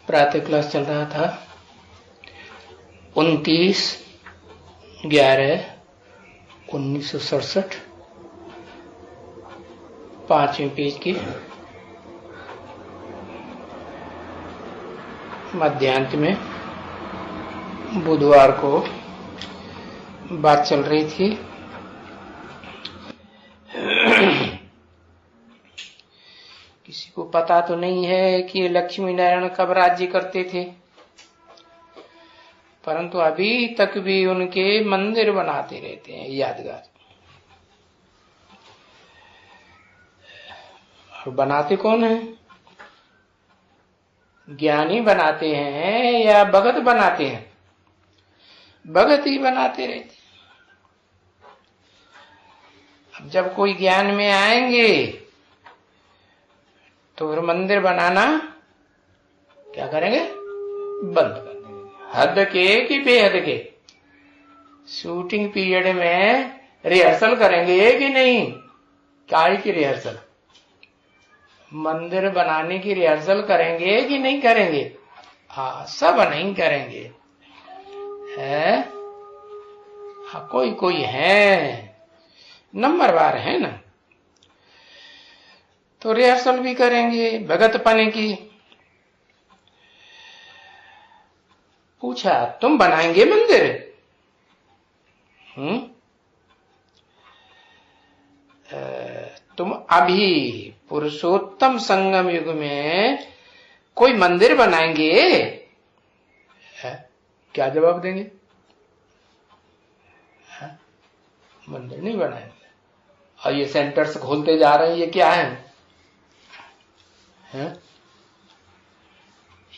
प्रातः क्लास चल रहा था 29/11/1967 5वें पेज की मध्यांत में बुधवार को बात चल रही थी। किसी को पता तो नहीं है कि लक्ष्मी नारायण कब राज्य करते थे, परंतु अभी तक भी उनके मंदिर बनाते रहते हैं यादगार। और बनाते कौन है? ज्ञानी बनाते हैं या भगत बनाते हैं? भगत ही बनाते रहते। अब जब कोई ज्ञान में आएंगे तो फिर मंदिर बनाना क्या करेंगे? बंद कर देंगे। हद के कि बेहद के? शूटिंग पीरियड में रिहर्सल करेंगे कि नहीं? काय की रिहर्सल? मंदिर बनाने की रिहर्सल करेंगे कि नहीं करेंगे? हाँ, सब नहीं करेंगे। है हाँ, कोई कोई है नंबरवार है ना, तो रिहर्सल भी करेंगे भगत पने की। पूछा, तुम बनाएंगे मंदिर? तुम अभी पुरुषोत्तम संगम युग में कोई मंदिर बनाएंगे? क्या जवाब देंगे? मंदिर नहीं बनाएंगे। और ये सेंटर्स खोलते जा रहे हैं, ये क्या है?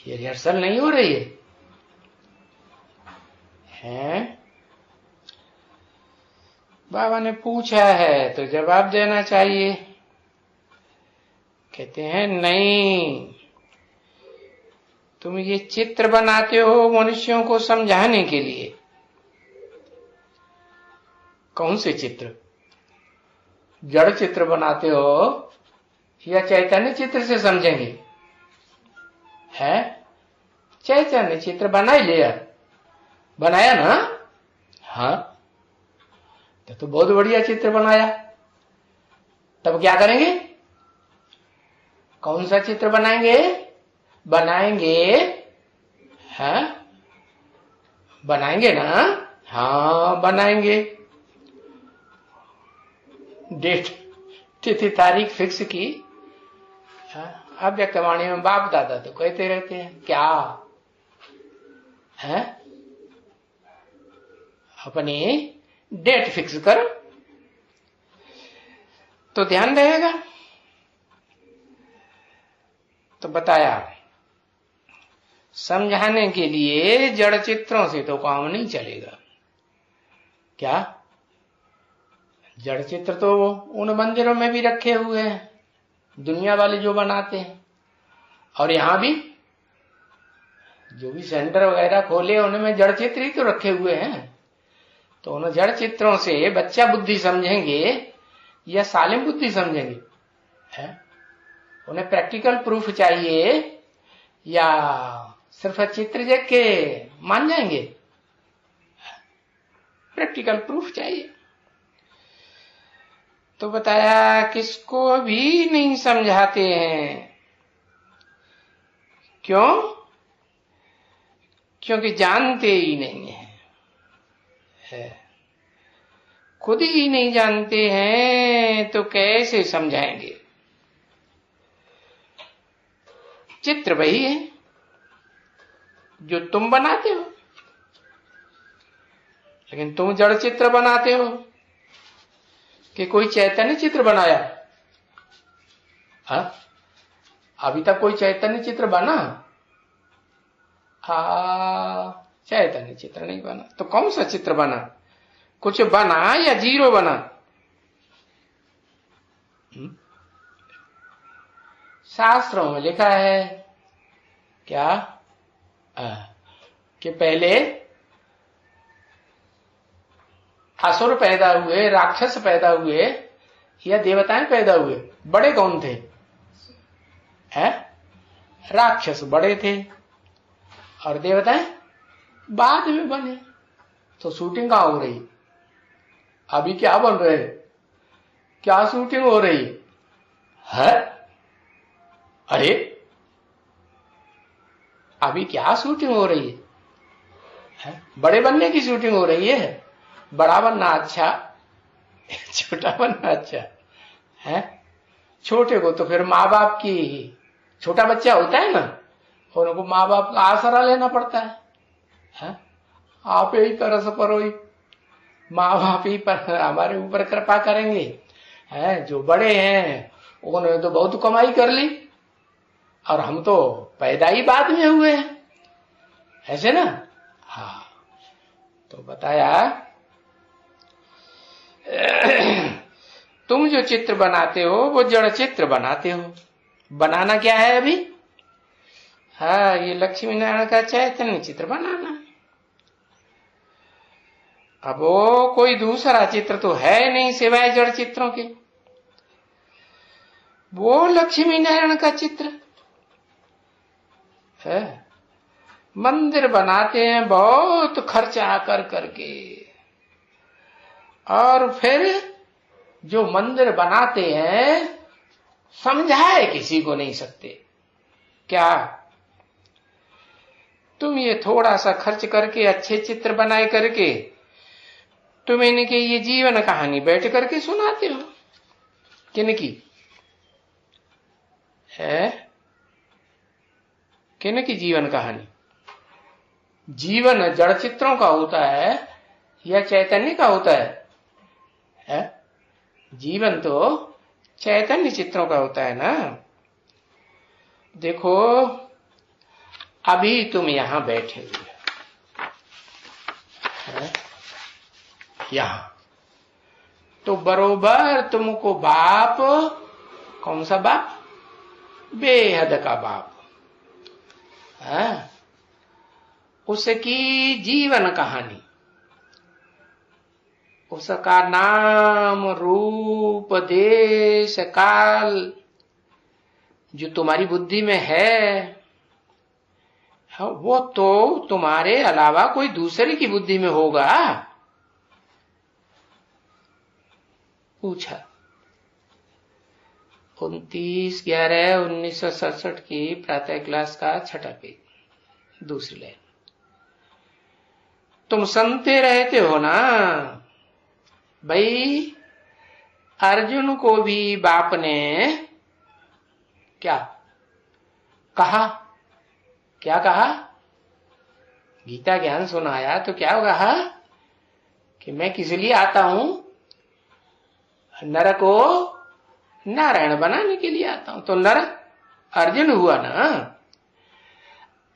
ये रिहर्सल नहीं हो रही है? बाबा ने पूछा है तो जवाब देना चाहिए। कहते हैं नहीं, तुम ये चित्र बनाते हो मनुष्यों को समझाने के लिए। कौन से चित्र? जड़ चित्र बनाते हो या चैतन्य चित्र से समझेंगे? है चैतन्य चित्र बना ही लिया, बनाया ना? हाँ, तो बहुत बढ़िया चित्र बनाया। तब क्या करेंगे? कौन सा चित्र बनाएंगे? हाँ, बनाएंगे ना? हाँ, बनाएंगे। डेट, तिथि, तारीख फिक्स की। अव्यक्तवाणी में बाप दादा तो कहते रहते हैं क्या है? अपनी डेट फिक्स करो तो ध्यान रहेगा। तो बताया, समझाने के लिए जड़ चित्रों से तो काम नहीं चलेगा। क्या? जड़ चित्र तो उन मंदिरों में भी रखे हुए हैं, दुनिया वाले जो बनाते हैं, और यहां भी जो भी सेंटर वगैरह खोले उनमें जड़ चित्र ही तो रखे हुए हैं। तो उन जड़ चित्रों से बच्चा बुद्धि समझेंगे या सालिम बुद्धि समझेंगे? है? उन्हें प्रैक्टिकल प्रूफ चाहिए या सिर्फ चित्र देख के मान जाएंगे? प्रैक्टिकल प्रूफ चाहिए। तो बताया, किसको भी नहीं समझाते हैं। क्यों? क्योंकि जानते ही नहीं है। खुद ही नहीं जानते हैं तो कैसे समझाएंगे? चित्र वही है जो तुम बनाते हो, लेकिन तुम जड़ चित्र बनाते हो कि कोई चैतन्य चित्र बनाया? हाँ, अभी तक कोई चैतन्य चित्र बना? चैतन्य चित्र नहीं बना। तो कौन सा चित्र बना? कुछ बना या जीरो बना? शास्त्रों में लिखा है क्या? कि पहले असुर पैदा हुए, राक्षस पैदा हुए या देवताएं पैदा हुए? बड़े कौन थे? राक्षस बड़े थे और देवताएं बाद में बने। तो शूटिंग कहां हो रही? अभी क्या बन रहे हैं? क्या शूटिंग हो रही है? अरे अभी क्या शूटिंग हो रही है? बड़े बनने की शूटिंग हो रही है। बड़ा बनना अच्छा, छोटा बनना अच्छा है। छोटे को तो फिर माँ बाप की, छोटा बच्चा होता है ना, और उनको माँ बाप का आसरा लेना पड़ता है? आप ही तरस परोई, माँ बाप ही पर हमारे ऊपर कृपा करेंगे। है जो बड़े हैं उन्होंने तो बहुत कमाई कर ली, और हम तो पैदा ही बाद में हुए हैं, ऐसे ना। हाँ, तो बताया तुम जो चित्र बनाते हो वो जड़ चित्र बनाते हो। बनाना क्या है अभी? हाँ, ये लक्ष्मी नारायण का चैतन्य चित्र बनाना। अब वो कोई दूसरा चित्र तो है नहीं सिवाय जड़ चित्रों के, वो लक्ष्मी नारायण का चित्र है। मंदिर बनाते हैं बहुत खर्चा कर करके, और फिर जो मंदिर बनाते हैं समझाए किसी को नहीं सकते। क्या तुम ये थोड़ा सा खर्च करके अच्छे चित्र बनाए करके तुम इनके ये जीवन कहानी बैठ करके सुनाते हो? किनकी है? किनकी जीवन कहानी? जीवन जड़ चित्रों का होता है या चैतन्य का होता है? जीवन तो चैतन्य चित्रों का होता है ना। देखो अभी तुम यहां बैठे हुए हैं, यहां तो बरोबर तुमको बाप, कौन सा बाप? बेहद का बाप है, उसकी जीवन कहानी, उसका नाम रूप देश काल जो तुम्हारी बुद्धि में है, वो तो तुम्हारे अलावा कोई दूसरे की बुद्धि में होगा? पूछा। 29/11/1967 की प्रातः क्लास का 6ठा पेज, दूसरी लाइन। तुम सुनते रहते हो ना भाई, अर्जुन को भी बाप ने क्या कहा? क्या कहा? गीता ज्ञान सुनाया तो क्या कहा कि मैं किस लिए आता हूं? नर को नारायण बनाने के लिए आता हूं। तो नर अर्जुन हुआ ना।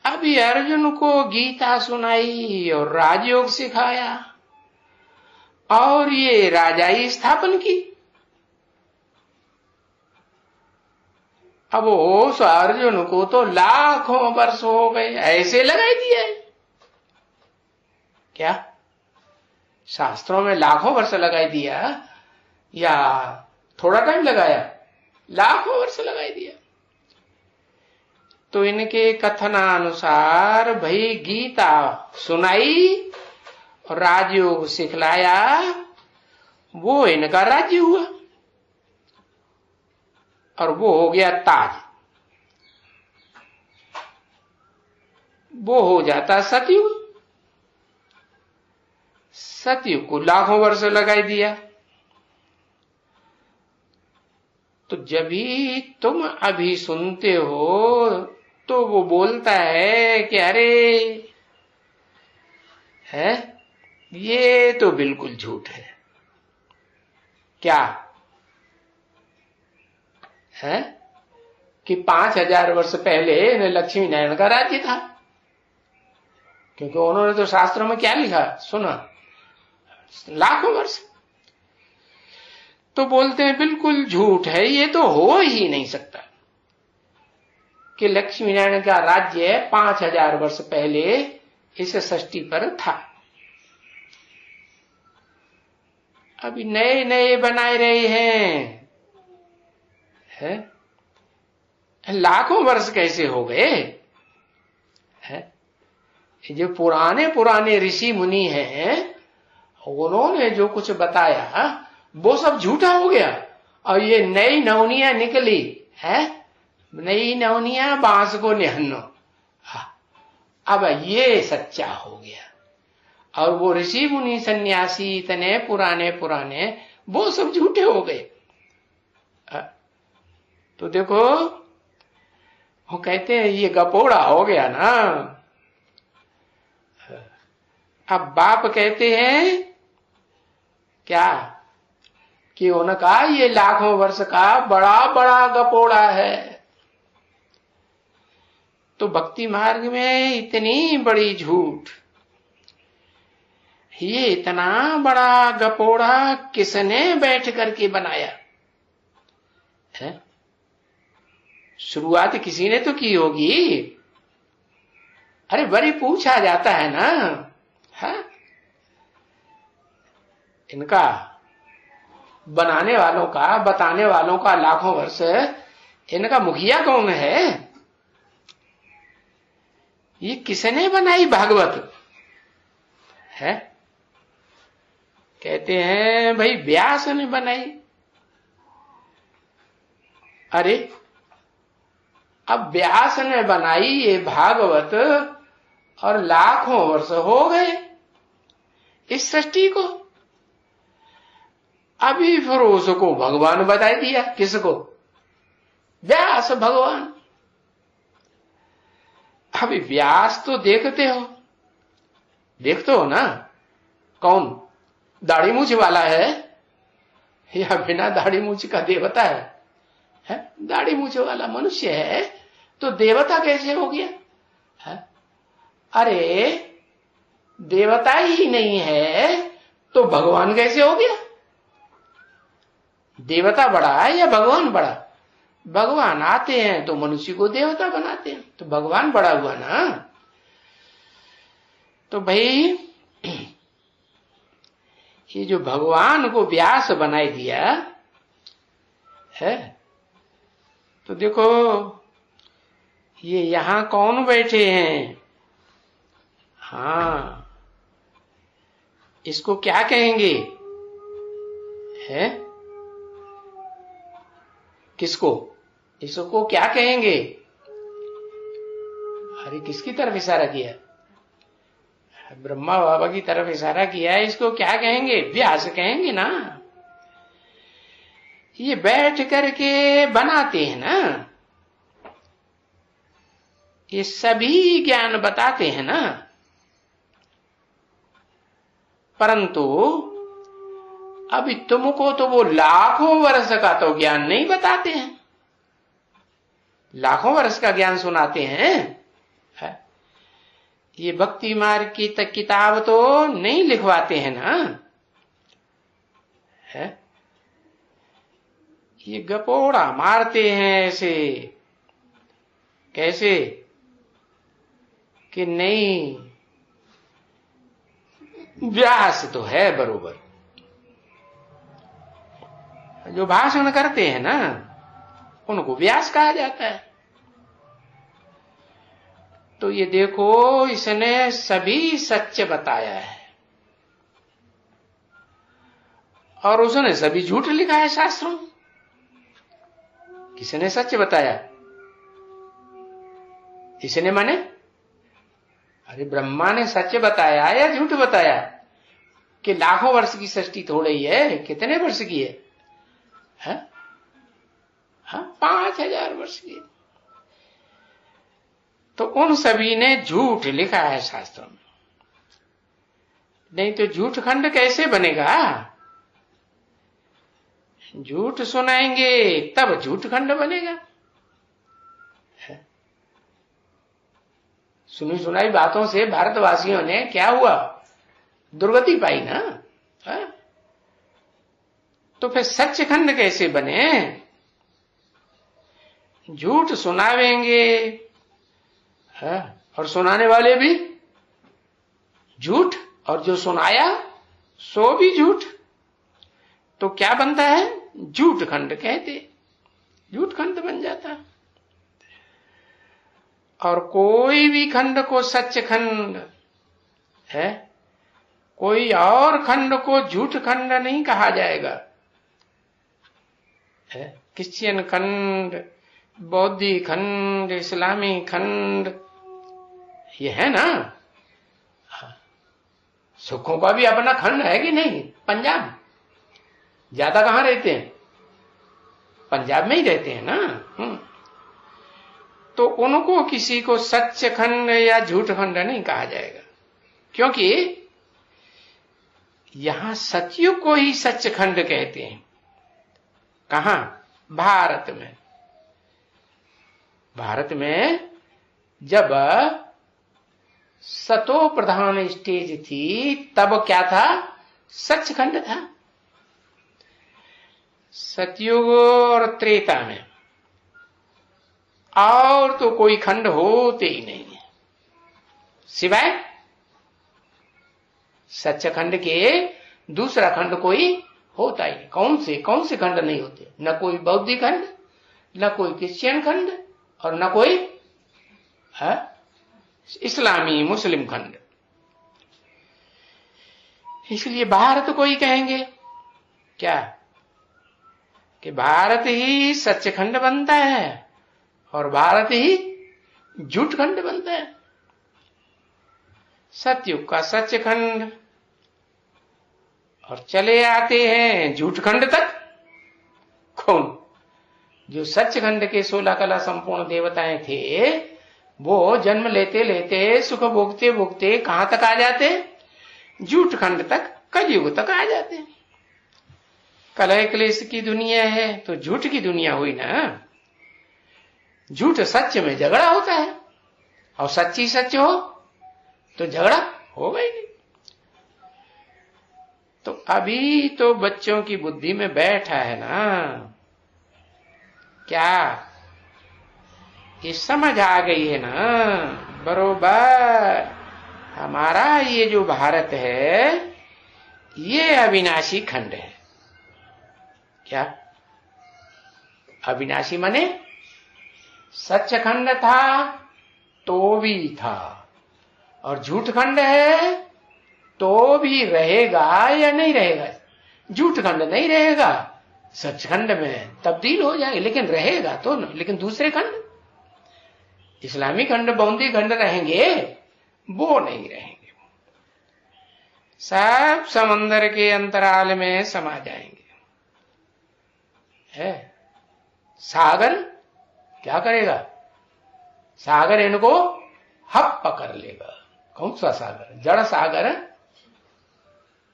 अभी अर्जुन को गीता सुनाई और राजयोग सिखाया और ये राजाई स्थापन की। अब उस अर्जुन को तो लाखों वर्ष हो गए, ऐसे लगाई दिया है क्या? शास्त्रों में लाखों वर्ष लगाई दिया या थोड़ा टाइम लगाया? लाखों वर्ष लगाई दिया। तो इनके कथनानुसार भाई गीता सुनाई और राजयोग सिखलाया, वो इनका राज्य हुआ और वो हो गया ताज। वो हो जाता सतयुग। सतयुग को लाखों वर्ष लगाई दिया। तो जब भी तुम अभी सुनते हो तो वो बोलता है कि अरे है ये तो बिल्कुल झूठ है। क्या है कि 5000 वर्ष पहले लक्ष्मी नारायण का राज्य था? क्योंकि उन्होंने तो शास्त्रों में क्या लिखा सुना? लाखों वर्ष। तो बोलते हैं बिल्कुल झूठ है, ये तो हो ही नहीं सकता कि लक्ष्मी नारायण का राज्य 5000 वर्ष पहले इस सृष्टि पर था। अभी नए नए बनाए रहे हैं, है? लाखों वर्ष कैसे हो गए? है? जो पुराने पुराने ऋषि मुनि हैं, उन्होंने जो कुछ बताया वो सब झूठा हो गया, और ये नई नवनिया निकली है, नई नवनिया बांस को निहन्नो, अब ये सच्चा हो गया। और वो ऋषि मुनि सन्यासी इतने पुराने पुराने, वो सब झूठे हो गए। तो देखो, वो कहते हैं ये गपोड़ा हो गया ना। अब बाप कहते हैं क्या कि उनका ये लाखों वर्ष का बड़ा बड़ा गपोड़ा है। तो भक्ति मार्ग में इतनी बड़ी झूठ, ये इतना बड़ा गपोड़ा किसने बैठ करके बनाया है? शुरुआत किसी ने तो की होगी। अरे बड़ी पूछा जाता है ना, है? इनका बनाने वालों का, बताने वालों का लाखों वर्ष, इनका मुखिया कौन है? ये किसने बनाई भागवत है? कहते हैं भाई व्यास ने बनाई। अरे अब व्यास ने बनाई ये भागवत, और लाखों वर्ष हो गए इस सृष्टि को। अभी फिर उसको भगवान बता दिया। किसको? व्यास भगवान। अभी व्यास तो देखते हो, देखते हो ना, कौन दाढ़ी मूछ वाला है या बिना दाढ़ी मूछ का देवता है? दाढ़ी मूछ वाला मनुष्य है तो देवता कैसे हो गया है? अरे देवता ही नहीं है तो भगवान कैसे हो गया? देवता बड़ा है या भगवान बड़ा? भगवान आते हैं तो मनुष्य को देवता बनाते हैं, तो भगवान बड़ा हुआ ना। तो भाई ये जो भगवान को व्यास बनाई दिया है, तो देखो ये यहां कौन बैठे हैं? हाँ, इसको क्या कहेंगे है? किसको? इसको क्या कहेंगे? अरे किसकी तरफ इशारा किया? ब्रह्मा बाबा की तरफ इशारा किया है। इसको क्या कहेंगे? व्यास कहेंगे ना। ये बैठ करके बनाते हैं ना, ये सभी ज्ञान बताते हैं ना, परंतु अभी तुमको तो वो लाखों वर्ष का तो ज्ञान नहीं बताते हैं। लाखों वर्ष का ज्ञान सुनाते हैं है? ये भक्ति मार्ग की किताब तो नहीं लिखवाते हैं ना है? ये गपोड़ा मारते हैं ऐसे। कैसे कि नहीं, व्यास तो है बरोबर। जो भाषण करते हैं ना उनको व्यास कहा जाता है। तो ये देखो, इसने सभी सत्य बताया है और उसने सभी झूठ लिखा है शास्त्रों में। किसने सत्य बताया? इसने माने, अरे ब्रह्मा ने सत्य बताया या झूठ बताया? कि लाखों वर्ष की सृष्टि थोड़ी है, कितने वर्ष की है? हाँ, 5000 वर्ष की। तो उन सभी ने झूठ लिखा है शास्त्रों में। नहीं तो झूठ खंड कैसे बनेगा? झूठ सुनाएंगे तब झूठ खंड बनेगा। सुनी सुनाई बातों से भारतवासियों ने क्या हुआ? दुर्गति पाई ना। तो फिर सच्च खंड कैसे बने? झूठ सुनावेंगे और सुनाने वाले भी झूठ, और जो सुनाया सो भी झूठ। तो क्या बनता है? झूठ खंड कहते, झूठ खंड बन जाता है। और कोई भी खंड को सच खंड है। कोई और खंड को झूठ खंड नहीं कहा जाएगा। क्रिश्चियन खंड, बौद्धी खंड, इस्लामी खंड, ये है ना। सुखों का भी अपना खंड है कि नहीं? पंजाब ज्यादा कहां रहते हैं? पंजाब में ही रहते हैं ना। तो उनको किसी को सच खंड या झूठ खंड नहीं कहा जाएगा, क्योंकि यहां सतयुग को ही सच खंड कहते हैं। कहां? भारत में। भारत में जब सतो प्रधान स्टेज थी तब क्या था? सचखंड था। सतयुग और त्रेता में और तो कोई खंड होते ही नहीं है, सिवाय सचखंड के दूसरा खंड कोई होता ही नहीं। कौन से खंड नहीं होते? न कोई बौद्धिक खंड, न कोई क्रिश्चियन खंड, और न कोई इस्लामी मुस्लिम खंड। इसलिए भारत को ही कहेंगे क्या कि भारत ही सचखंड बनता है और भारत ही झूठ खंड बनता है। सतयुग का सचखंड, और चले आते हैं झूठ खंड तक। कौन? जो सचखंड के 16 कला संपूर्ण देवताएं थे, वो जन्म लेते लेते सुख भोगते भोगते कहां तक आ जाते? झूठ खंड तक, कलयुग तक आ जाते। कलह क्लेश की दुनिया है तो झूठ की दुनिया हुई ना। झूठ सच में झगड़ा होता है, और सच्ची सच हो तो झगड़ा होगा ही नहीं। तो अभी तो बच्चों की बुद्धि में बैठा है ना, क्या ये समझ आ गई है ना बरोबर। हमारा ये जो भारत है ये अविनाशी खंड है। क्या अविनाशी? माने सचखंड था तो भी था, और झूठ खंड है तो भी रहेगा या नहीं रहेगा? झूठ खंड नहीं रहेगा, सचखंड में तब्दील हो जाएगा, लेकिन रहेगा तो न। लेकिन दूसरे खंड, इस्लामी खंड, बौद्धी खंड रहेंगे, वो नहीं रहेंगे। सब समंदर के अंतराल में समा जाएंगे। है सागर क्या करेगा? सागर इनको हप पकड़ लेगा। कौन सा सागर? जड़ सागर।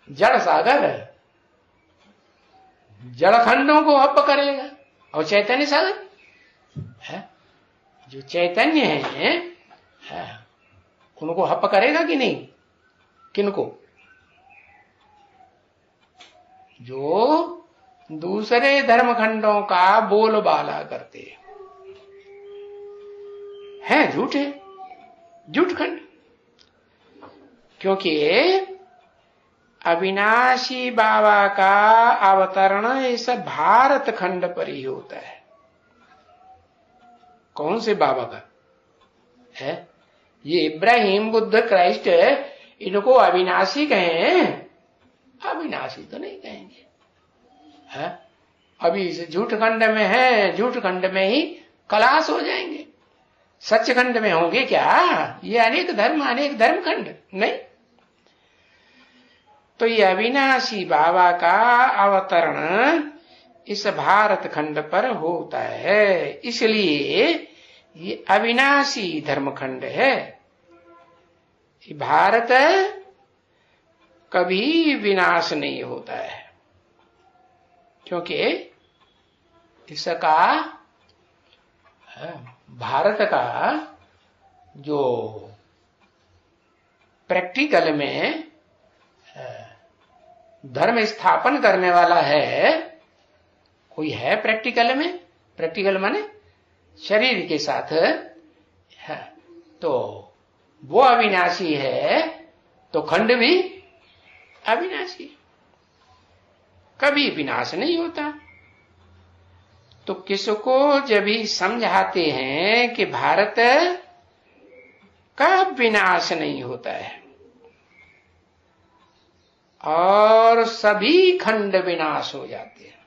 जड़ सागर जड़ खंडों को हप पकड़ लेगा। और चैतन्य सागर है, जो चैतन्य है, उनको हप करेगा कि नहीं? किनको? जो दूसरे धर्मखंडों का बोलबाला करते हैं, झूठे झूठ खंड। क्योंकि अविनाशी बाबा का अवतरण इस भारत खंड पर ही होता है। कौन से बाबा का है? ये इब्राहिम, बुद्ध, क्राइस्ट, इनको अविनाशी कहें? अविनाशी तो नहीं कहेंगे। है अभी इस झूठ खंड में है, झूठ खंड में ही कलाश हो जाएंगे। सच खंड में होंगे क्या? ये अनेक धर्म, अनेक धर्म खंड नहीं। तो ये अविनाशी बाबा का अवतरण इस भारत खंड पर होता है, इसलिए ये अविनाशी धर्मखंड है। भारत कभी विनाश नहीं होता है, क्योंकि इसका, भारत का जो प्रैक्टिकल में धर्म स्थापन करने वाला है, कोई है प्रैक्टिकल में? प्रैक्टिकल माने शरीर के साथ है, तो वो अविनाशी है, तो खंड भी अविनाशी, कभी विनाश नहीं होता। तो किसको जब भी समझाते हैं कि भारत का विनाश नहीं होता है, और सभी खंड विनाश हो जाते हैं।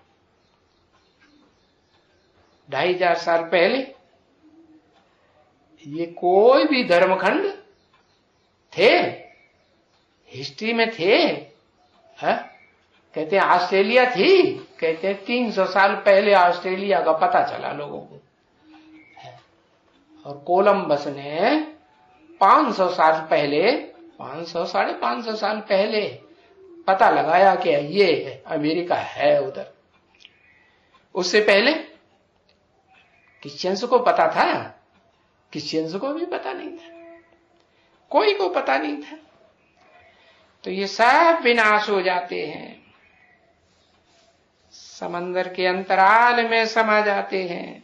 2500 साल पहले ये कोई भी धर्मखंड थे, हिस्ट्री में थे? कहते हैं ऑस्ट्रेलिया थी, कहते हैं 300 साल पहले ऑस्ट्रेलिया का पता चला लोगों को, और कोलंबस ने 500 साल पहले, 500 550 साल पहले पता लगाया कि ये अमेरिका है उधर। उससे पहले क्रिश्चियंस को पता था? क्रिश्चियंस को भी पता नहीं था, कोई को पता नहीं था। तो ये सब विनाश हो जाते हैं, समंदर के अंतराल में समा जाते हैं,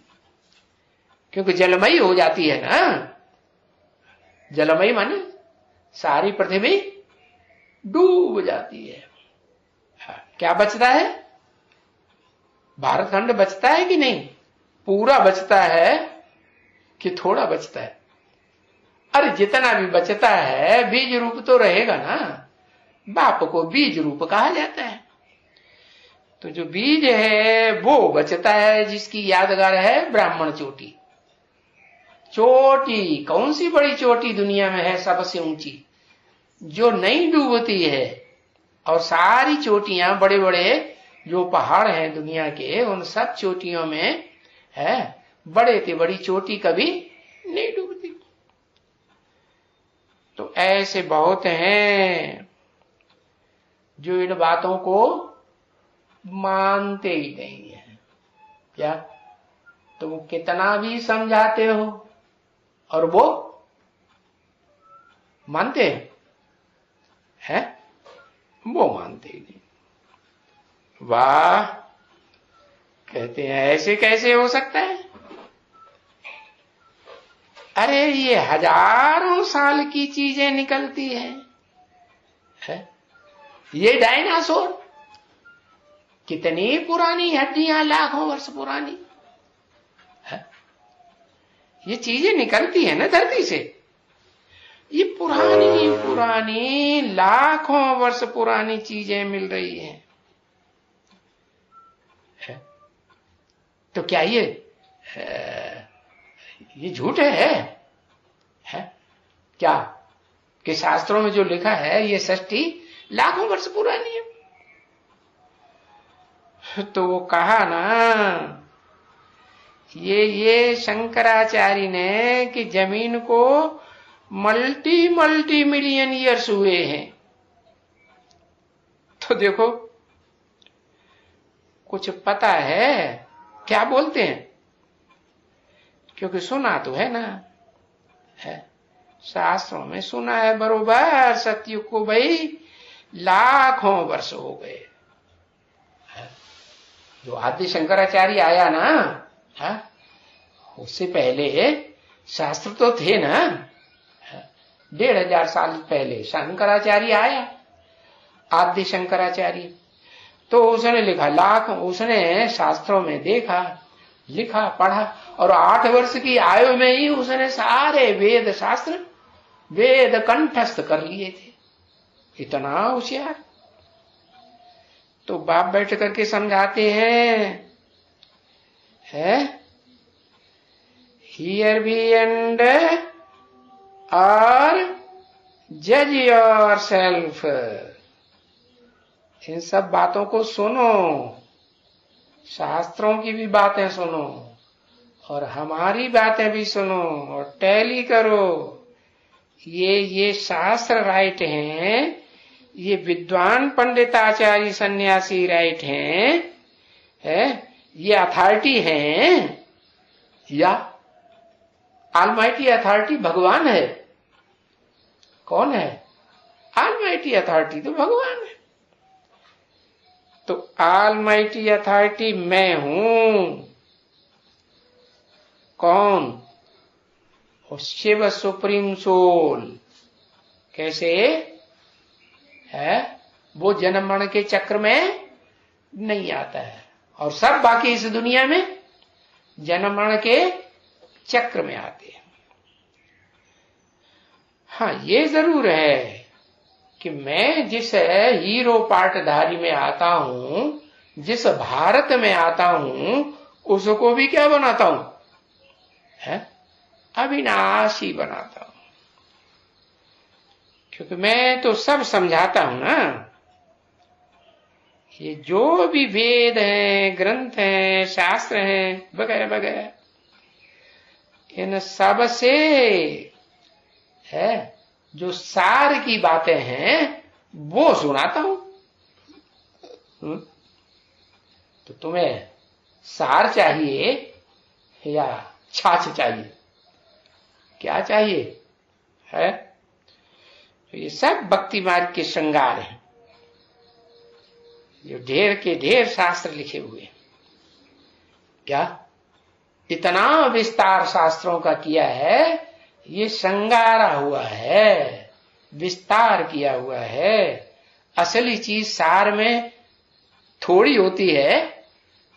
क्योंकि जलमयी हो जाती है ना। जलमयी माने सारी पृथ्वी डूब जाती है। क्या बचता है? भारत खंड बचता है कि नहीं? पूरा बचता है कि थोड़ा बचता है? अरे जितना भी बचता है बीज रूप तो रहेगा ना, बाप को बीज रूप कहा जाता है। तो जो बीज है वो बचता है, जिसकी यादगार है ब्राह्मण चोटी। चोटी कौन सी बड़ी चोटी दुनिया में है सबसे ऊंची, जो नहीं डूबती है। और सारी चोटियां, बड़े बड़े जो पहाड़ हैं दुनिया के, उन सब चोटियों में है बड़े से बड़ी चोटी कभी नहीं डूबती। तो ऐसे बहुत हैं जो इन बातों को मानते ही नहीं है। क्या तुम कितना भी समझाते हो और वो मानते हैं? वो मानते ही नहीं। वाह, कहते हैं ऐसे कैसे हो सकता है? अरे ये हजारों साल की चीजें निकलती है? ये डायनासोर कितनी पुरानी हड्डियां, लाखों वर्ष पुरानी है? ये चीजें निकलती है ना धरती से, ये पुरानी पुरानी लाखों वर्ष पुरानी चीजें मिल रही हैं। तो क्या ये झूठ है? क्या कि शास्त्रों में जो लिखा है ये सृष्टि लाखों वर्ष पुरानी है? तो वो कहा ना, ये शंकराचार्य ने कि जमीन को मल्टी मिलियन ईयर्स हुए हैं। तो देखो कुछ पता है क्या बोलते हैं, क्योंकि सुना तो है ना, है शास्त्रों में सुना है बरोबर। सतयुग को भाई लाखों वर्ष हो गए। जो आदि शंकराचार्य आया ना, उससे पहले शास्त्र तो थे ना। 1500 साल पहले शंकराचार्य आया, आदि शंकराचार्य। तो उसने लिखा लाख, उसने शास्त्रों में देखा, लिखा, पढ़ा, और 8 वर्ष की आयु में ही उसने सारे वेद शास्त्र, वेद कंठस्थ कर लिए थे। इतना होशियार। तो बाप बैठ करके समझाते हैं, हियर बी एंड और जज योर सेल्फ। इन सब बातों को सुनो, शास्त्रों की भी बातें सुनो और हमारी बातें भी सुनो और टैली करो। ये शास्त्र राइट हैं, ये विद्वान पंडित आचार्य सन्यासी राइट हैं, ये अथॉरिटी हैं, या ऑलमाइटी अथॉरिटी भगवान है? कौन है ऑलमाइटी अथॉरिटी? तो भगवान है। तो ऑलमाइटी अथॉरिटी मैं हूं। कौन? वो शिव सुप्रीम सोल। कैसे है? वो जन्म मरण के चक्र में नहीं आता है, और सब बाकी इस दुनिया में जन्म मरण के चक्र में आते हैं। हाँ, ये जरूर है कि मैं जिस हीरो पाटधारी में आता हूं, जिस भारत में आता हूं, उसको भी क्या बनाता हूं? है अविनाशी बनाता हूं। क्योंकि मैं तो सब समझाता हूं ना। ये जो भी वेद हैं, ग्रंथ हैं, शास्त्र हैं, वगैरह वगैरह, इन सब से है जो सार की बातें हैं वो सुनाता हूं। तो तुम्हें सार चाहिए या छाछ चाहिए? क्या चाहिए? है तो ये सब भक्ति मार्ग के श्रृंगार हैं, जो ढेर के ढेर शास्त्र लिखे हुए हैं। क्या इतना विस्तार शास्त्रों का किया है, ये श्रृंगारा हुआ है, विस्तार किया हुआ है। असली चीज सार में थोड़ी होती है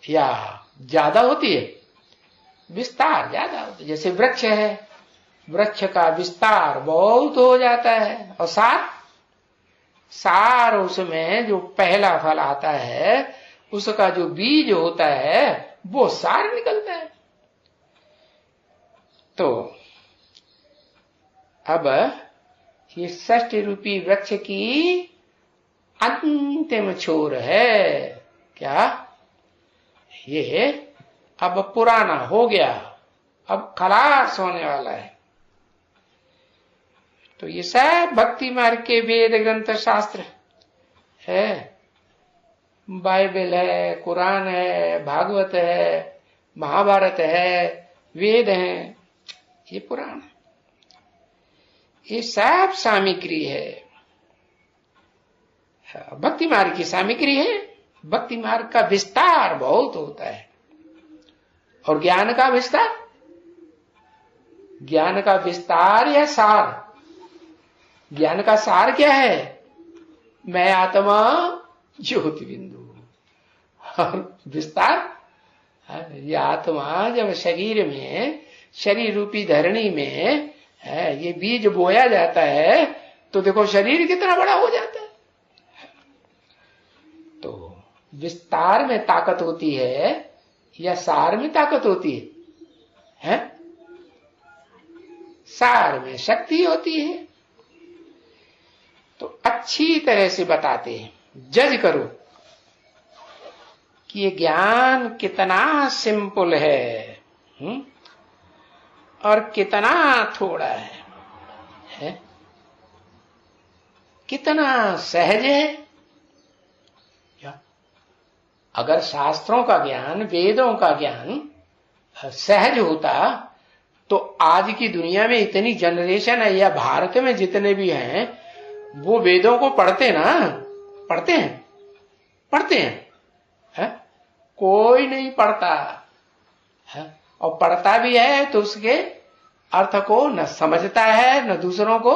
या ज्यादा होती है? विस्तार ज्यादा होता है। जैसे वृक्ष है, वृक्ष का विस्तार बहुत हो जाता है, और सार उसमें जो पहला फल आता है, उसका जो बीज होता है वो सार निकलता है। तो अब ये षष्ठ रूपी वृक्ष की अंतिम छोर है। क्या ये अब पुराना हो गया, अब खलास होने वाला है। तो ये सब भक्ति मार्ग के वेद ग्रंथ शास्त्र है, बाइबल है, कुरान है, भागवत है, महाभारत है, वेद हैं, ये पुराण है। ये सब सामग्री है, भक्ति मार्ग की सामग्री है। भक्ति मार्ग का विस्तार बहुत होता है। और ज्ञान का विस्तार, ज्ञान का विस्तार या सार? ज्ञान का सार क्या है? मैं आत्मा ज्योति बिंदु। और विस्तार, ये आत्मा जब शरीर में, शरीर रूपी धरणी में ये बीज बोया जाता है, तो देखो शरीर कितना बड़ा हो जाता है। तो विस्तार में ताकत होती है या सार में ताकत होती है? सार में शक्ति होती है। तो अच्छी तरह से बताते हैं, जज करो कि ये ज्ञान कितना सिंपल है, और कितना थोड़ा है, कितना सहज है। क्या अगर शास्त्रों का ज्ञान, वेदों का ज्ञान सहज होता, तो आज की दुनिया में इतनी जनरेशन है, या भारत में जितने भी हैं, वो वेदों को पढ़ते ना? पढ़ते हैं, है? कोई नहीं पढ़ता है। और पढ़ता भी है तो उसके अर्थ को न समझता है, न दूसरों को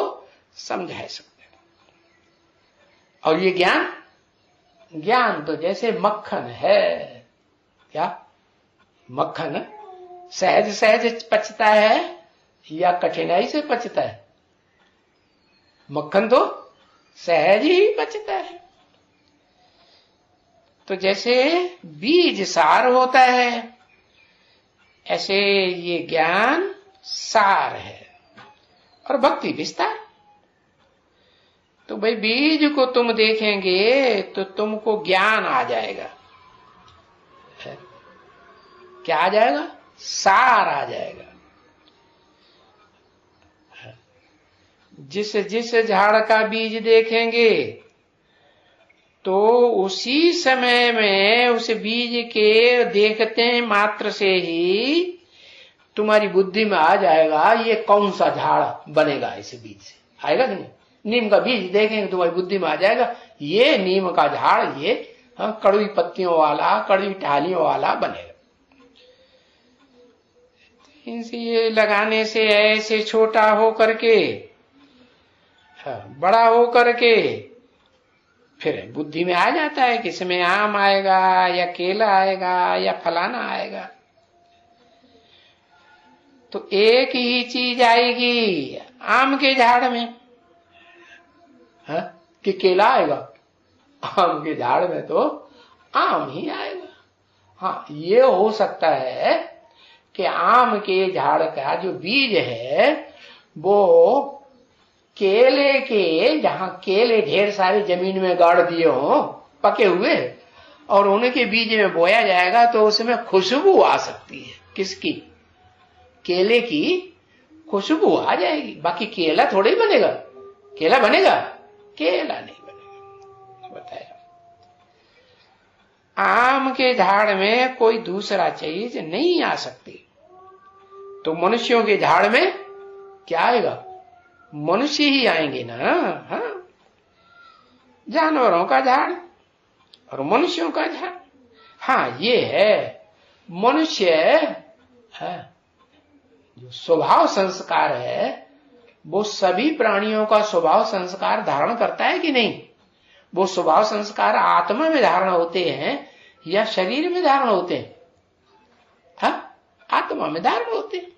समझा सकते। और ये ज्ञान तो जैसे मक्खन है। क्या मक्खन सहज सहज पचता है या कठिनाई से पचता है? मक्खन तो सहज ही पचता है। तो जैसे बीज सार होता है, ऐसे ये ज्ञान सार है, और भक्ति विस्तार। तो भाई बीज को तुम देखेंगे तो तुमको ज्ञान आ जाएगा। क्या आ जाएगा? सार आ जाएगा। जिस जिस झाड़ का बीज देखेंगे तो उसी समय में उस बीज के देखते मात्र से ही तुम्हारी बुद्धि में आ जाएगा ये कौन सा झाड़ बनेगा। इस बीज से आएगा कि नहीं? नीम का बीज देखेंगे तुम्हारी बुद्धि में आ जाएगा ये नीम का झाड़, ये कड़वी पत्तियों वाला, कड़वी टहनियों वाला बनेगा। इनसे ये लगाने से ऐसे छोटा हो करके बड़ा हो करके फिर बुद्धि में आ जाता है कि इसमें आम आएगा या केला आएगा या फलाना आएगा। तो एक ही चीज आएगी आम के झाड़ में, कि केला आएगा? आम के झाड़ में तो आम ही आएगा। हाँ, ये हो सकता है कि आम के झाड़ का जो बीज है वो केले के, जहां केले ढेर सारे जमीन में गाड़ दिए हों पके हुए, और उनके बीज में बोया जाएगा तो उसमें खुशबू आ सकती है। किसकी? केले की खुशबू आ जाएगी। बाकी केला थोड़ा ही बनेगा। केला बनेगा? केला नहीं बनेगा। बताया, आम के झाड़ में कोई दूसरा चीज नहीं आ सकती। तो मनुष्यों के झाड़ में क्या आएगा? मनुष्य ही आएंगे ना। हाँ, जानवरों का झाड़ और मनुष्यों का झाड़। हाँ, ये है मनुष्य है, जो स्वभाव संस्कार है वो सभी प्राणियों का स्वभाव संस्कार धारण करता है कि नहीं? वो स्वभाव संस्कार आत्मा में धारण होते हैं या शरीर में धारण होते हैं? हाँ, आत्मा में धारण होते हैं।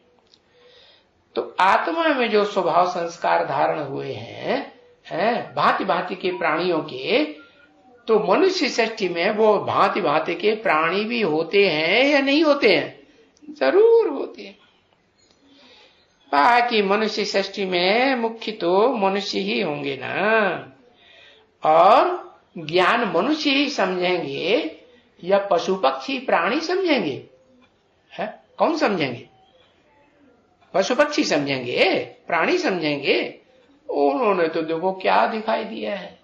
तो आत्मा में जो स्वभाव संस्कार धारण हुए हैं भांति भांति के प्राणियों के, तो मनुष्य सृष्टि में वो भांति भांति के प्राणी भी होते हैं या नहीं होते हैं? जरूर होते हैं। बाकी मनुष्य सृष्टि में मुख्य तो मनुष्य ही होंगे ना। और ज्ञान मनुष्य ही समझेंगे या पशु पक्षी प्राणी समझेंगे? है, कौन समझेंगे? पशु पक्षी समझेंगे? प्राणी समझेंगे? उन्होंने तो देखो क्या दिखाई दिया है,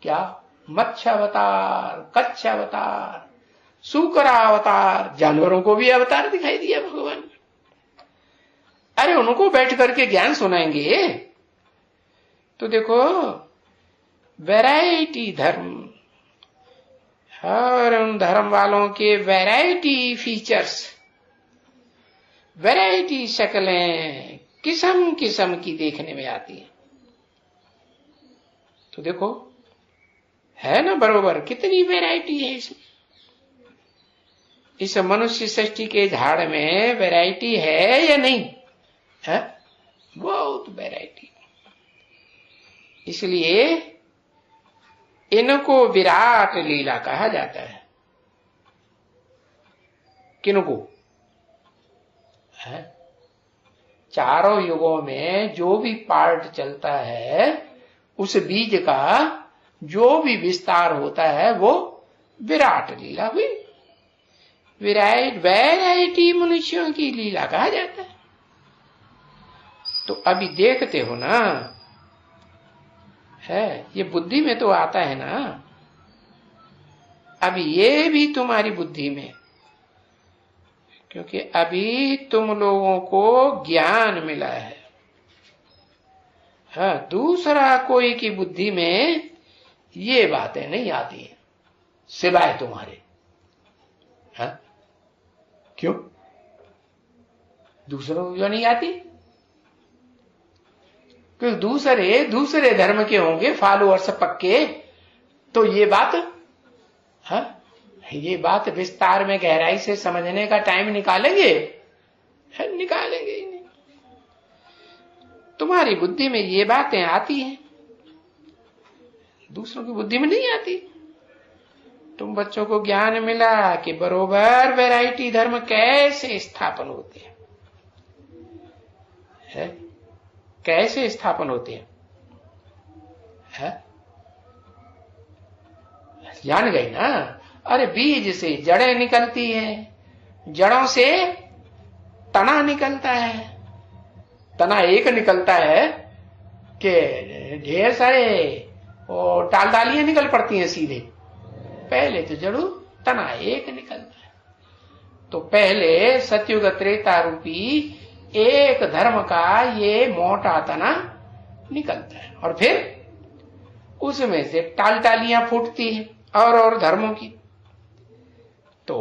क्या मत्स्य अवतार, कच्छ अवतार, शुक्र अवतार, जानवरों को भी अवतार दिखाई दिया भगवान। अरे उनको बैठ करके ज्ञान सुनाएंगे तो देखो वैरायटी धर्म, और उन धर्म वालों के वैरायटी फीचर्स, वैरायटी शक्लें किस्म किस्म की देखने में आती है। तो देखो है ना बरोबर, कितनी वैरायटी है इसमें। इस मनुष्य सृष्टि के झाड़ में वैरायटी है या नहीं है? बहुत वैरायटी। इसलिए इनको विराट लीला कहा जाता है। किनको? है, चारों युगों में जो भी पार्ट चलता है उस बीज का जो भी विस्तार होता है वो विराट लीला हुई। वैरायटी मनुष्यों की लीला कहा जाता है। तो अभी देखते हो ना, है ये बुद्धि में तो आता है ना। अभी ये भी तुम्हारी बुद्धि में, क्योंकि अभी तुम लोगों को ज्ञान मिला है। हाँ, दूसरा कोई की बुद्धि में ये बातें नहीं आती हैं सिवाय तुम्हारे। हाँ, क्यों? दूसरों को नहीं आती? क्योंकि दूसरे धर्म के होंगे फॉलोअर्स पक्के, तो ये बात, हाँ, ये बात विस्तार में गहराई से समझने का टाइम निकालेंगे? निकालेंगे ही नहीं। तुम्हारी बुद्धि में ये बातें आती हैं, दूसरों की बुद्धि में नहीं आती। तुम बच्चों को ज्ञान मिला कि बरोबर वैरायटी धर्म कैसे स्थापन होते हैं, है? कैसे स्थापन होते हैं, है? जान गए ना। अरे बीज से जड़ें निकलती हैं, जड़ों से तना निकलता है। तना एक निकलता है कि ढेर सारे टाल डालियां निकल पड़ती हैं सीधे? पहले तो जड़ू तना एक निकलता है। तो पहले सतयुग त्रेता रूपी एक धर्म का ये मोटा तना निकलता है, और फिर उसमें से टाल टालियां फूटती हैं और धर्मों की। तो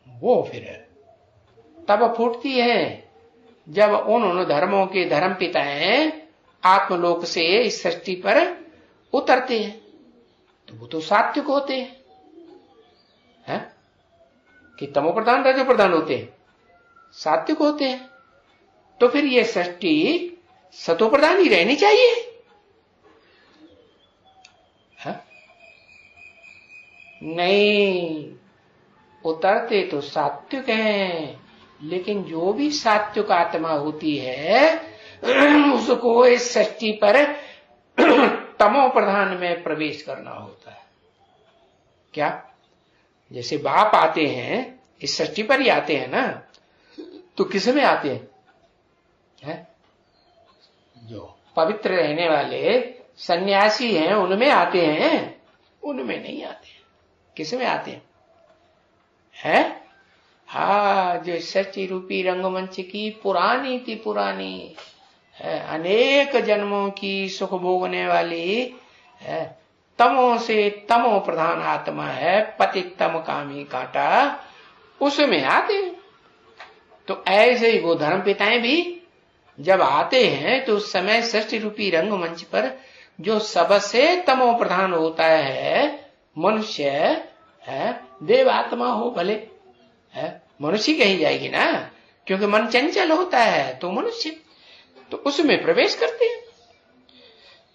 वो फिर तब फूटती है जब उन धर्मों के धर्म पिताएं आत्मलोक से इस सृष्टि पर उतरते हैं। तो वो तो सात्विक होते हैं, कि तमो प्रधान रजो प्रधान होते हैं? सात्विक होते हैं। तो फिर ये सृष्टि सतो प्रधान ही रहनी चाहिए। नहीं, उतरते तो सात्विक हैं, लेकिन जो भी सात्विक आत्मा होती है उसको इस सृष्टि पर तमो प्रधान में प्रवेश करना होता है। क्या? जैसे बाप आते हैं, इस सृष्टि पर ही आते हैं ना, तो किस में आते हैं? जो पवित्र रहने वाले सन्यासी हैं उनमें आते हैं, उनमें नहीं आते हैं। किस में आते हैं? हाँ, जो सच्ची रूपी रंगमंच की पुरानी थी, पुरानी है, अनेक जन्मों की सुख भोगने वाली है, तमो से तमो प्रधान आत्मा है, पतित तम कामी कांटा, उसमें आते हैं। तो ऐसे ही वो धर्म पिताएं भी जब आते हैं तो उस समय सृष्टि रूपी रंगमंच पर जो सबसे तमो प्रधान होता है मनुष्य है, देव आत्मा हो भले है, मनुष्य कही जाएगी ना, क्योंकि मन चंचल होता है तो मनुष्य, तो उसमें प्रवेश करते हैं।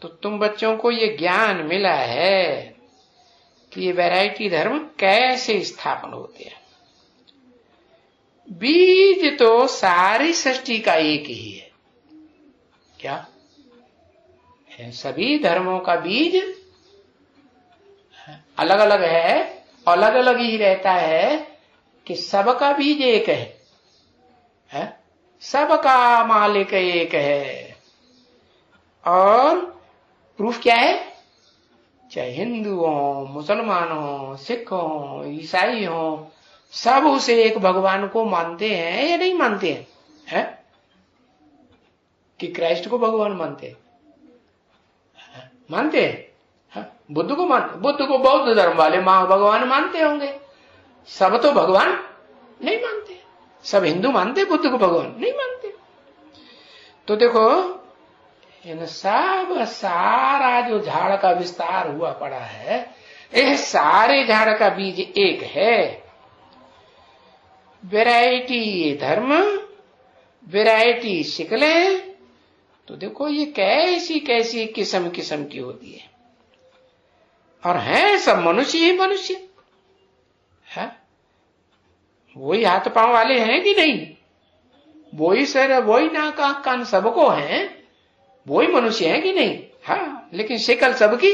तो तुम बच्चों को ये ज्ञान मिला है कि ये वैरायटी धर्म कैसे स्थापन होते हैं। बीज तो सारी सृष्टि का एक ही है। क्या है? सभी धर्मों का बीज अलग अलग है, अलग अलग ही रहता है कि सबका बीज एक है? सबका मालिक एक है। और प्रूफ क्या है? चाहे हिंदू हो, मुसलमान हो, सिख हो, ईसाई हो, सब उसे एक भगवान को मानते हैं या नहीं मानते हैं? है? कि क्राइस्ट को भगवान मानते हैं? मानते हैं? बुद्ध को मानते, बुद्ध को बौद्ध धर्म वाले मां भगवान मानते होंगे। सब तो भगवान नहीं मानते। सब हिंदू मानते बुद्ध को भगवान नहीं मानते। तो देखो इन सब सारा जो झाड़ का विस्तार हुआ पड़ा है, ये सारे झाड़ का बीज एक है। वैरायटी धर्म, वैरायटी शिकलें, तो देखो ये कैसी कैसी किस्म किस्म की होती है। और हैं सब मनुष्य ही मनुष्य है। वही हाथ पांव वाले हैं कि नहीं? वही सर, वही नाक आंख कान सबको हैं, वही मनुष्य हैं कि नहीं? हाँ, लेकिन शिकल सबकी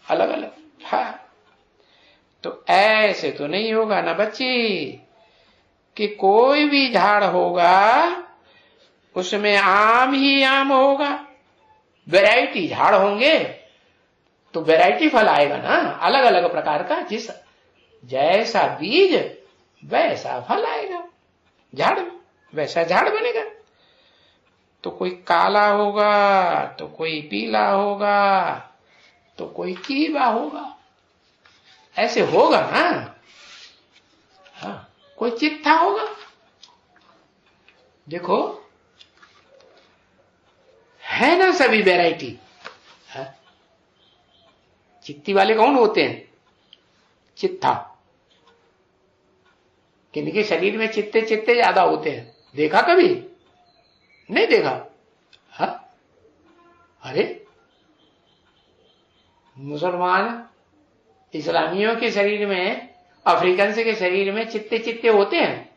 अलग अलग। हाँ, तो ऐसे तो नहीं होगा ना बच्ची कि कोई भी झाड़ होगा उसमें आम ही आम होगा। वैरायटी झाड़ होंगे तो वैरायटी फल आएगा ना, अलग अलग प्रकार का। जिस जैसा बीज वैसा फल आएगा, झाड़ वैसा झाड़ बनेगा। तो कोई काला होगा, तो कोई पीला होगा, तो कोई कीवा होगा, ऐसे होगा ना। हाँ, कोई चिट्ठा होगा। देखो है ना सभी वैरायटी। चित्ती वाले कौन होते हैं? चित्ता। किनके शरीर में चित्ते चित्ते ज्यादा होते हैं? देखा कभी? नहीं देखा? हा? अरे मुसलमान इस्लामियों के शरीर में, अफ्रीकन के शरीर में चित्ते चित्ते होते हैं,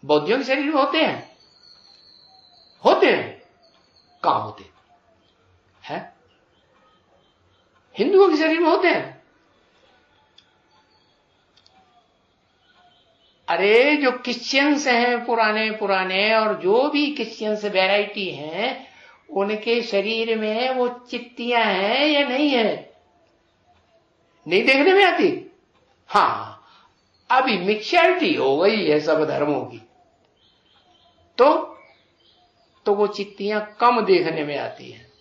बौद्धियों के शरीर में होते हैं? होते हैं? कहां होते हैं? हिंदुओं के शरीर में होते हैं? अरे जो क्रिश्चियंस हैं पुराने पुराने, और जो भी क्रिश्चियंस वैरायटी हैं, उनके शरीर में वो चित्तियां हैं या नहीं है? नहीं देखने में आती? हाँ, अभी मिक्सचरिटी हो गई है सब धर्मों की, तो वो चित्तियां कम देखने में आती हैं।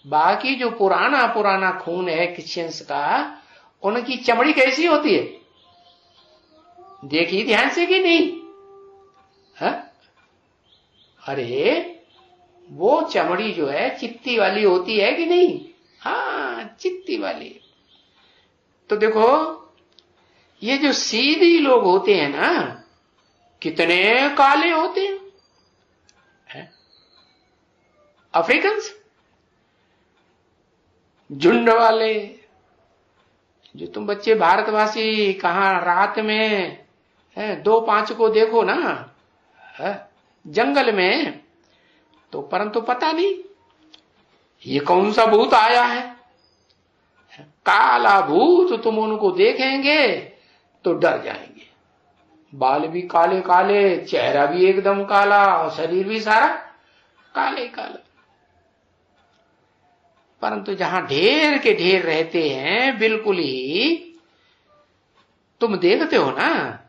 बाकी जो पुराना पुराना खून है क्रिश्चियंस का, उनकी चमड़ी कैसी होती है? देखिए ध्यान से कि नहीं? हा? अरे वो चमड़ी जो है चित्ती वाली होती है कि नहीं? हाँ, चित्ती वाली। तो देखो ये जो सीधी लोग होते हैं ना, कितने काले होते हैं, अफ्रीकन्स। झुंड वाले जो तुम बच्चे भारतवासी कहाँ रात में 2-5 को देखो ना जंगल में, तो परंतु पता नहीं ये कौन सा भूत आया है। काला भूत, तुम उनको देखेंगे तो डर जाएंगे। बाल भी काले काले, चेहरा भी एकदम काला और शरीर भी सारा काले काला। परंतु जहां ढेर के ढेर रहते हैं, बिल्कुल ही तुम देखते हो ना,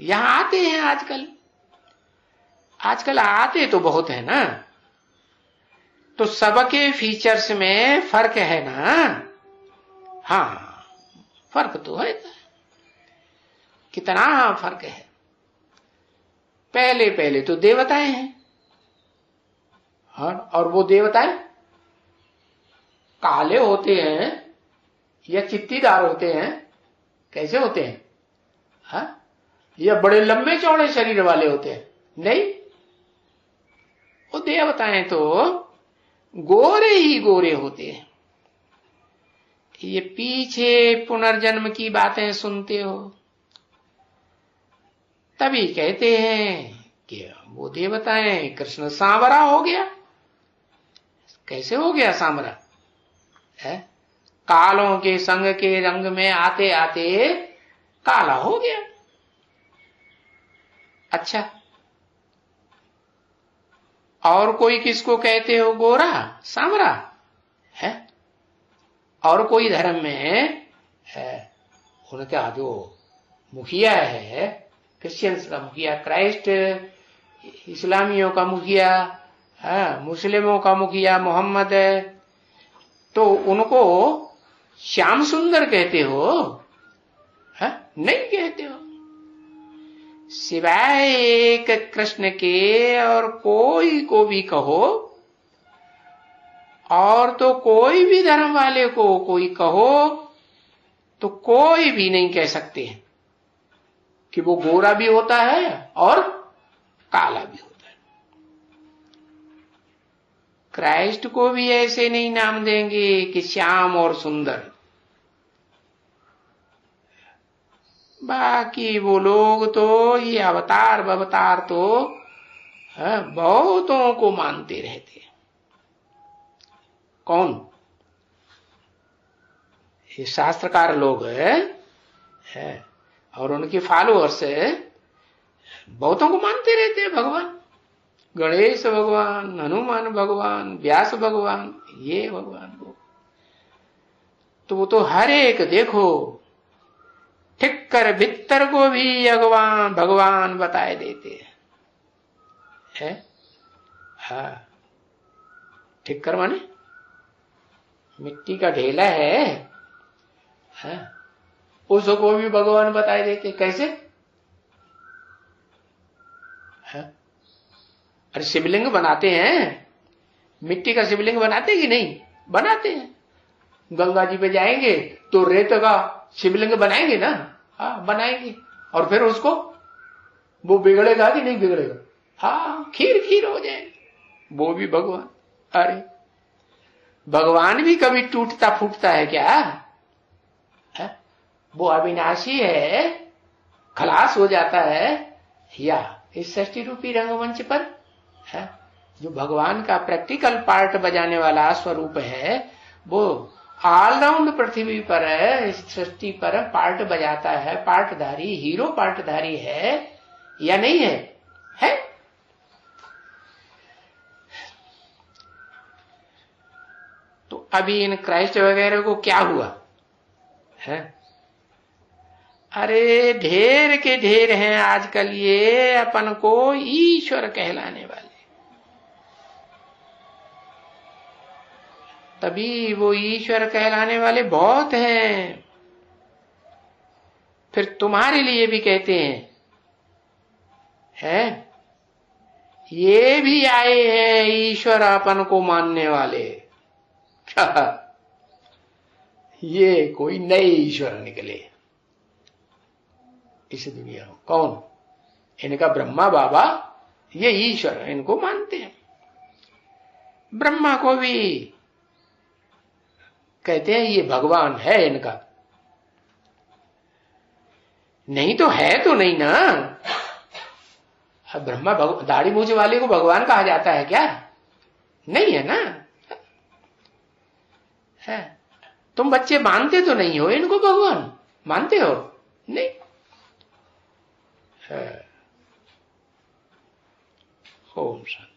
यहां आते हैं आजकल आते तो बहुत है ना, तो सबके फीचर्स में फर्क है ना। हाँ, फर्क तो है, कितना फर्क है। पहले पहले तो देवताएं हैं, हाँ, और वो देवताएं काले होते हैं या चित्तीदार होते हैं, कैसे होते हैं? हाँ, या बड़े लंबे चौड़े शरीर वाले होते हैं? नहीं, वो देवताएं तो गोरे ही गोरे होते हैं। ये पीछे पुनर्जन्म की बातें सुनते हो, तभी कहते हैं कि वो देवताएं कृष्ण सांवरा हो गया। कैसे हो गया सांवरा? है कालों के संग के रंग में आते आते काला हो गया। अच्छा, और कोई किसको कहते हो गोरा सांवरा है? और कोई धर्म में है, उनका जो मुखिया है, क्रिश्चियंस का मुखिया क्राइस्ट, इस्लामियों का मुखिया, मुस्लिमों का मुखिया मोहम्मद है, तो उनको श्याम सुंदर कहते हो? नहीं कहते हो। सिवाय एक कृष्ण के और कोई को भी कहो, और तो कोई भी धर्म वाले को कोई कहो, तो कोई भी नहीं कह सकते कि वो गोरा भी होता है और काला भी होता है। क्राइस्ट को भी ऐसे नहीं नाम देंगे कि श्याम और सुंदर। बाकी वो लोग तो ये अवतार बवतार तो बहुतों को मानते रहते हैं। कौन? ये शास्त्रकार लोग है और उनके फॉलोअर्स बहुतों को मानते रहते हैं भगवान। गणेश भगवान, हनुमान भगवान, व्यास भगवान, ये भगवान वो, तो वो तो हर एक देखो ठीक कर भीतर को भी भगवान बताए देते हैं। हाँ, ठीक कर माने मिट्टी का ढेला है, उसको भी भगवान बताए देते। कैसे? अरे शिवलिंग बनाते हैं, मिट्टी का शिवलिंग बनाते कि नहीं? बनाते हैं। गंगा जी पे जाएंगे तो रेत का शिवलिंग बनाएंगे ना? हाँ, बनाएंगे। और फिर उसको वो बिगड़ेगा कि नहीं बिगड़ेगा? हाँ, खीर हो जाए, वो भी भगवान। अरे भगवान भी कभी टूटता फूटता है क्या? है? वो अविनाशी है, खलास हो जाता है। या इस सृष्टि रूपी रंगमंच पर है जो भगवान का प्रैक्टिकल पार्ट बजाने वाला स्वरूप है, वो ऑलराउंड पृथ्वी पर है, इस सृष्टि पर पार्ट बजाता है, पार्टधारी, हीरो पार्टधारी है या नहीं है? है। तो अभी इन क्राइस्ट वगैरह को क्या हुआ है? अरे ढेर के ढेर हैं आजकल ये अपन को ईश्वर कहलाने वाले। तभी वो ईश्वर कहलाने वाले बहुत हैं। फिर तुम्हारे लिए भी कहते हैं ये भी आए हैं ईश्वर अपन को मानने वाले। ये कोई नए ईश्वर निकले इस दुनिया में। कौन? इनका ब्रह्मा बाबा, ये ईश्वर इनको मानते हैं। ब्रह्मा को भी कहते हैं ये भगवान है इनका। नहीं तो है तो नहीं ना। ब्रह्मा दाढ़ी मूछ वाले को भगवान कहा जाता है क्या? नहीं है ना। है तुम बच्चे मानते तो नहीं हो इनको भगवान? मानते हो? नहीं है। ओम शांति।